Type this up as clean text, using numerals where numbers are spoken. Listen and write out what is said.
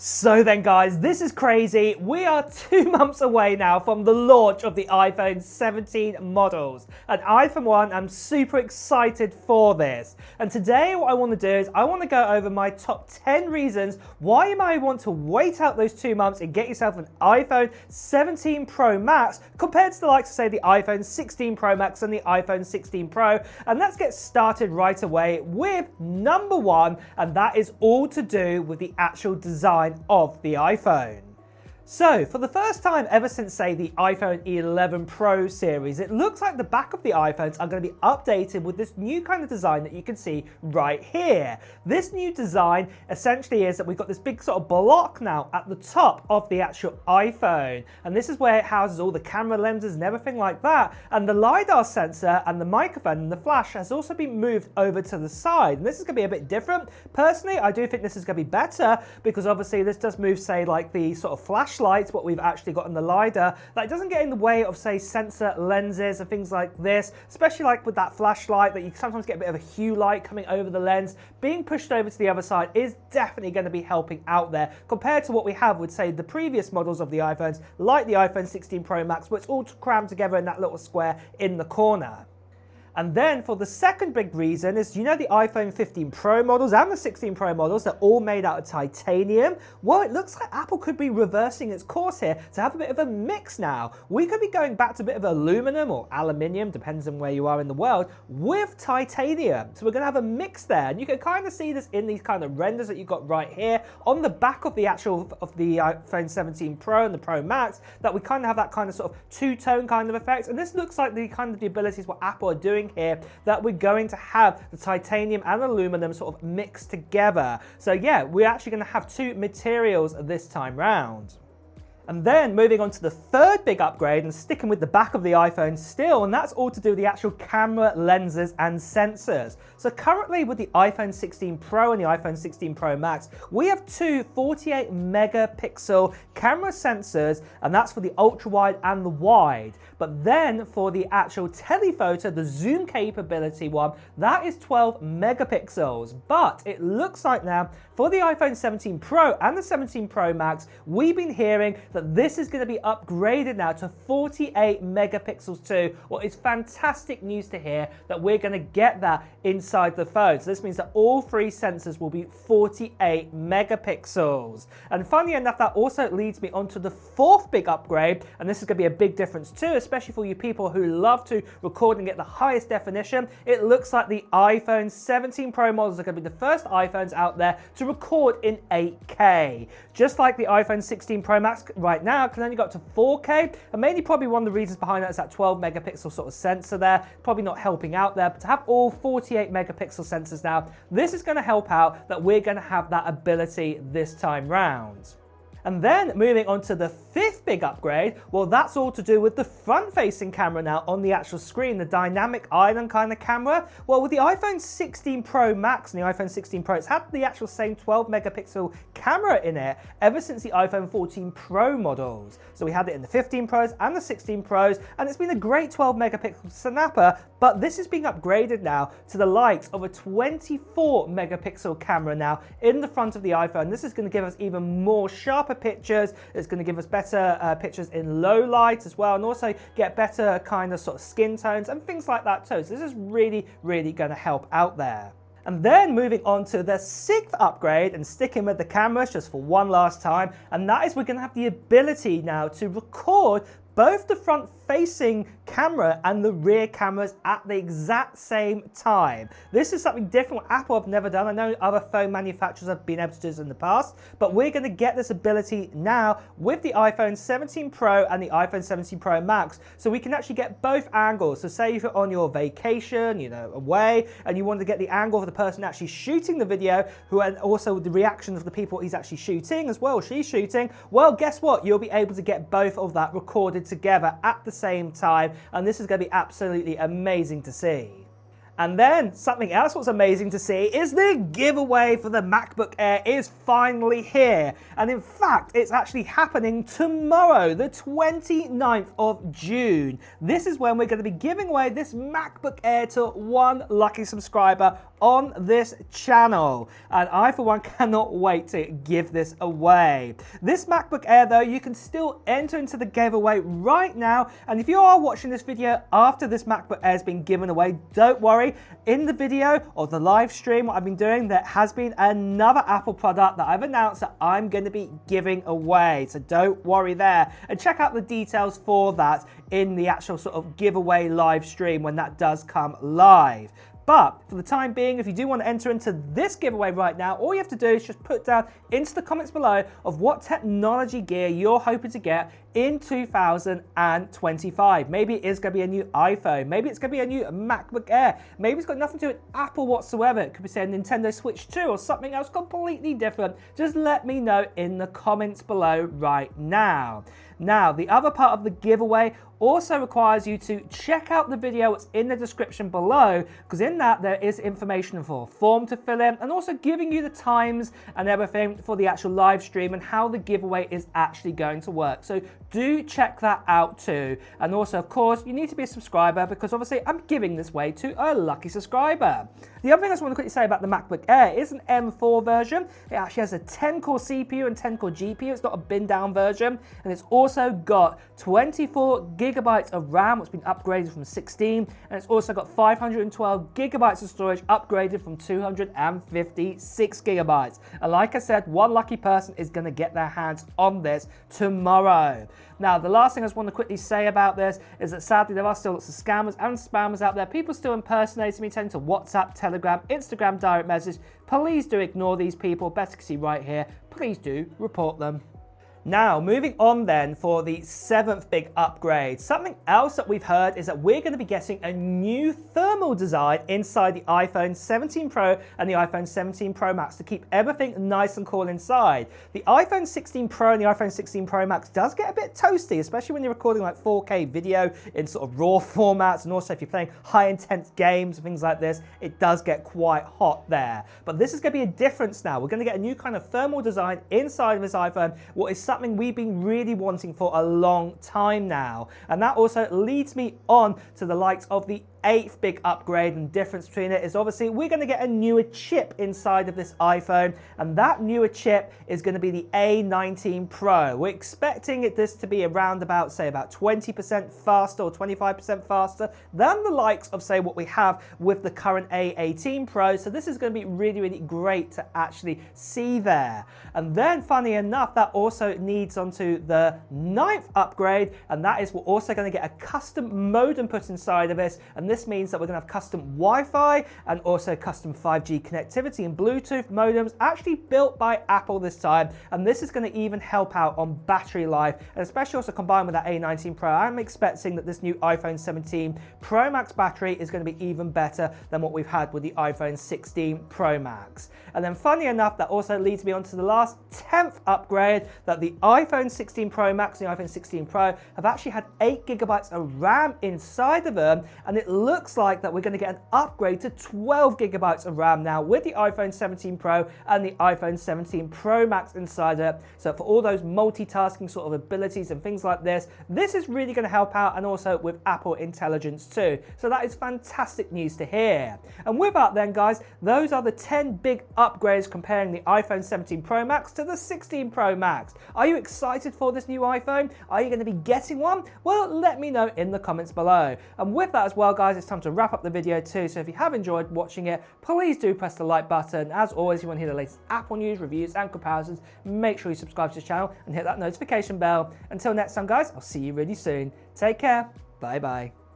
So then guys, this is crazy. We are 2 months away now from the launch of the iPhone 17 models. And I, for one, am super excited for this. And today what I want to do is I want to go over my top 10 reasons why you might want to wait out those 2 months and get yourself an iPhone 17 Pro Max compared to the likes of, say, the iPhone 16 Pro Max and the iPhone 16 Pro. And let's get started right away with number 1, and that is all to do with the actual design of the iPhone. So, for the first time ever since, say, the iPhone 11 Pro series, it looks like the back of the iPhones are going to be updated with this new kind of design that you can see right here. This new design essentially is that we've got this big sort of block now at the top of the actual iPhone. And this is where it houses all the camera lenses and everything like that. And the LiDAR sensor and the microphone and the flash has also been moved over to the side. And this is going to be a bit different. Personally, I do think this is going to be better because obviously this does move, say, like the sort of flash lights, what we've actually got in the LiDAR, that doesn't get in the way of, say, sensor lenses and things like this, especially like with that flashlight that you sometimes get a bit of a hue light coming over the lens. Being pushed over to the other side is definitely going to be helping out there compared to what we have with, say, the previous models of the iPhones, like the iPhone 16 Pro Max, where it's all crammed together in that little square in the corner. And then for the second big reason is, you know, the iPhone 15 Pro models and the 16 Pro models, they're all made out of titanium. Well, it looks like Apple could be reversing its course here to have a bit of a mix now. We could be going back to a bit of aluminum or aluminium, depends on where you are in the world, with titanium. So we're going to have a mix there. And you can kind of see this in these kind of renders that you've got right here on the back of the actual of the iPhone 17 Pro and the Pro Max, that we kind of have that kind of sort of two-tone kind of effect. And this looks like the kind of the abilities what Apple are doing here, that we're going to have the titanium and aluminum sort of mixed together. So yeah, we're actually going to have two materials this time round. And then moving on to the third big upgrade and sticking with the back of the iPhone still, and that's all to do with the actual camera, lenses and sensors. So currently with the iPhone 16 Pro and the iPhone 16 Pro Max, we have two 48 megapixel camera sensors, and that's for the ultra wide and the wide. But then for the actual telephoto, the zoom capability one, that is 12 megapixels. But it looks like now for the iPhone 17 Pro and the 17 Pro Max, we've been hearing that this is going to be upgraded now to 48 megapixels too. Well, it's fantastic news to hear that we're going to get that inside the phone. So this means that all three sensors will be 48 megapixels. And funny enough, that also leads me on to the fourth big upgrade, and this is going to be a big difference too, especially for you people who love to record and get the highest definition. It looks like the iPhone 17 Pro models are going to be the first iPhones out there to record in 8K. Just like the iPhone 16 Pro Max right now can only go up to 4K, and mainly probably one of the reasons behind that is that 12 megapixel sort of sensor there, probably not helping out there. But to have all 48 megapixel sensors now, this is going to help out that we're going to have that ability this time round. And then moving on to the fifth big upgrade, well, that's all to do with the front-facing camera now on the actual screen, the dynamic island kind of camera. Well, with the iPhone 16 Pro Max and the iPhone 16 Pro, it's had the actual same 12 megapixel camera in it ever since the iPhone 14 Pro models. So we had it in the 15 Pros and the 16 Pros, and it's been a great 12 megapixel snapper, but this is being upgraded now to the likes of a 24 megapixel camera now in the front of the iPhone. This is going to give us even more sharper pictures. It's going to give us better pictures in low light as well, and also get better kind of sort of skin tones and things like that too. So this is really, really going to help out there. And then moving on to the sixth upgrade and sticking with the cameras just for one last time, and that is we're going to have the ability now to record both the front-facing camera and the rear cameras at the exact same time. This is something different what Apple have never done. I know other phone manufacturers have been able to do this in the past, but we're going to get this ability now with the iPhone 17 Pro and the iPhone 17 Pro Max, so we can actually get both angles. So say if you're on your vacation, you know, away, and you want to get the angle of the person actually shooting the video, and also the reaction of the people he's actually shooting as well, she's shooting, well, guess what? You'll be able to get both of that recorded together at the same time, and this is going to be absolutely amazing to see. And then something else what's amazing to see is the giveaway for the MacBook Air is finally here. And in fact, it's actually happening tomorrow, the 29th of June. This is when we're going to be giving away this MacBook Air to one lucky subscriber on this channel. And I, for one, cannot wait to give this away. This MacBook Air, though, you can still enter into the giveaway right now. And if you are watching this video after this MacBook Air has been given away, don't worry. In the video or the live stream, what I've been doing, there has been another Apple product that I've announced that I'm going to be giving away. So don't worry there. And check out the details for that in the actual sort of giveaway live stream when that does come live. But for the time being, if you do want to enter into this giveaway right now, all you have to do is just put down into the comments below of what technology gear you're hoping to get in 2025. Maybe it is going to be a new iPhone. Maybe it's going to be a new MacBook Air. Maybe it's got nothing to do with Apple whatsoever. It could be, say, a Nintendo Switch 2 or something else completely different. Just let me know in the comments below right now. Now, the other part of the giveaway also requires you to check out the video that's in the description below, because in that there is information for a form to fill in and also giving you the times and everything for the actual live stream and how the giveaway is actually going to work. So do check that out too. And also, of course, you need to be a subscriber because obviously I'm giving this away to a lucky subscriber. The other thing I just want to quickly say about the MacBook Air is an M4 version. It actually has a 10-core CPU and 10-core GPU. It's not a bin-down version. And it's also got 24 gigabytes of RAM, which has been upgraded from 16. And it's also got 512 gigabytes of storage, upgraded from 256 gigabytes. And like I said, one lucky person is going to get their hands on this tomorrow. Now, the last thing I just want to quickly say about this is that sadly there are still lots of scammers and spammers out there. People still impersonating me, turning to WhatsApp, Telegram, Instagram direct message. Please do ignore these people. Better to see right here. Please do report them. Now, moving on then for the 7th big upgrade. Something else that we've heard is that we're going to be getting a new thermal design inside the iPhone 17 Pro and the iPhone 17 Pro Max to keep everything nice and cool inside. The iPhone 16 Pro and the iPhone 16 Pro Max does get a bit toasty, especially when you're recording like 4K video in sort of RAW formats, and also if you're playing high intense games and things like this, it does get quite hot there. But this is going to be a difference now. We're going to get a new kind of thermal design inside of this iPhone, what is something we've been really wanting for a long time now. And that also leads me on to the likes of the 8th big upgrade, and difference between it is obviously we're going to get a newer chip inside of this iPhone, and that newer chip is going to be the A19 Pro. We're expecting this to be around about, say, about 20% faster or 25% faster than the likes of, say, what we have with the current A18 Pro. So this is going to be really, really great to actually see there. And then, funny enough, that also leads onto the 9th upgrade, and that is we're also going to get a custom modem put inside of this, and this means that we're going to have custom Wi-Fi and also custom 5G connectivity and Bluetooth modems actually built by Apple this time. And this is going to even help out on battery life, and especially also combined with that A19 Pro. I'm expecting that this new iPhone 17 Pro Max battery is going to be even better than what we've had with the iPhone 16 Pro Max. And then funny enough, that also leads me on to the last 10th upgrade, that the iPhone 16 Pro Max and the iPhone 16 Pro have actually had 8 gigabytes of RAM inside of them, and it looks like that we're going to get an upgrade to 12 gigabytes of RAM now with the iPhone 17 Pro and the iPhone 17 Pro Max inside it. So for all those multitasking sort of abilities and things like this, this is really going to help out, and also with Apple Intelligence too. So that is fantastic news to hear. And with that then, guys, those are the 10 big upgrades comparing the iPhone 17 Pro Max to the 16 Pro Max. Are you excited for this new iPhone? Are you going to be getting one? Well, let me know in the comments below. And with that as well, guys, it's time to wrap up the video too. So if you have enjoyed watching it, please do press the like button. As always, if you want to hear the latest Apple news, reviews and comparisons, make sure you subscribe to the channel and hit that notification bell. Until next time, guys, I'll see you really soon. Take care. Bye bye.